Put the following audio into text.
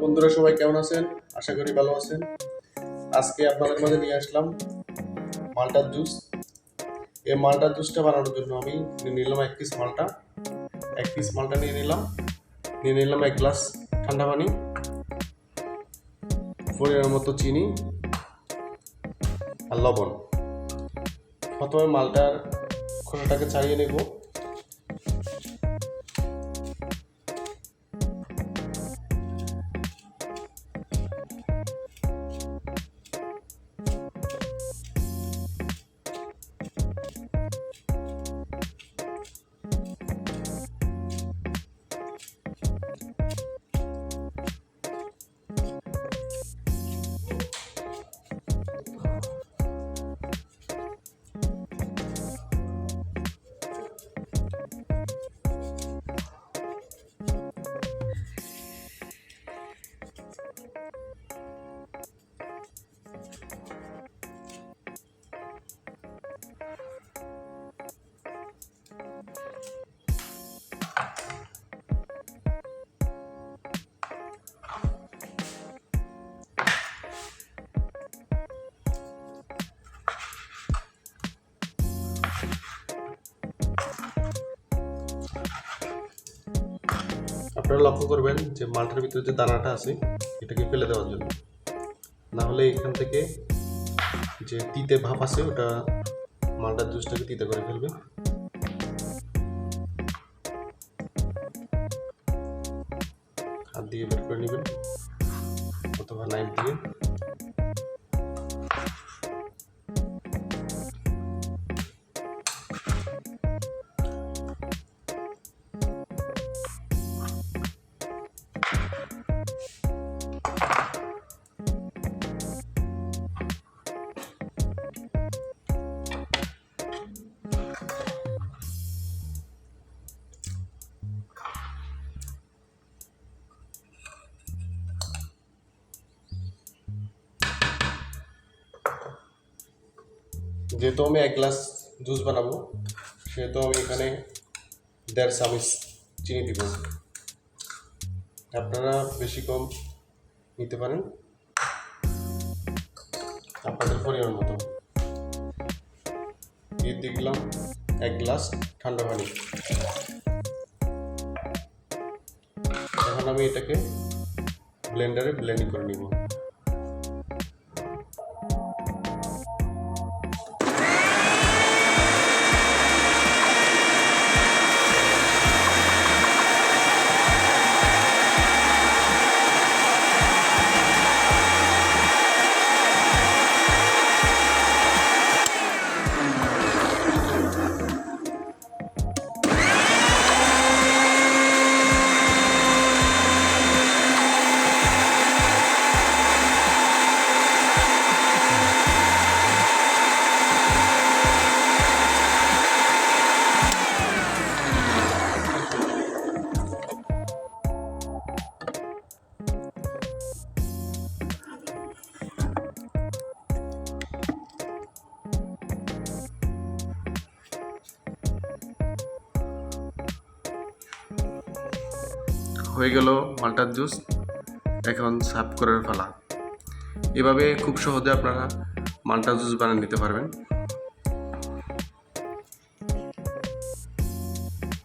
বন্ধুরা সবাই কেমন আছেন? আশা করি ভালো আছেন। আজকে আপনাদের মাঝে নিয়ে আসলাম মাল্টার জুস। এই মাল্টার জুসটা বানানোর জন্য আমি নিলাম এক পিস মাল্টা নিয়ে নিলাম 1 গ্লাস ঠান্ডা পানি, পরিমাণ মতো চিনি আর লবণ। প্রথমে মালটার খোসাটাকে ছাড়িয়ে নেব। আপনারা লক্ষ্য করবেন যে মালটার ভিতরে যে দানাটা আছে এটাকে ফেলে দেওয়ার জন্য, না হলে এখান থেকে যে তিতে ভাব আছে ওটা মালটার জুসটাকে তিতে করে ফেলবে। হাত দিয়ে বের করে নেবেন অথবা নাইফ দিয়ে। যেহেতু আমি 1 গ্লাস জুস বানাবো সেহেতু আমি এখানে 1.5 চামচ চিনি দিব। আপনারা বেশি কম নিতে পারেন আপনাদের পরিমাণ মতো। দিয়ে দিলাম 1 গ্লাস ঠান্ডা পানি। এখন আমি এটাকে ব্লেন্ডারে ব্লেন্ডিং করে নিব। হয়ে গেল মাল্টার জুস। এখন সার্ভ করার পালা। এভাবে খুব সহজে আপনারা মাল্টা জুস বানিয়ে নিতে পারবেন।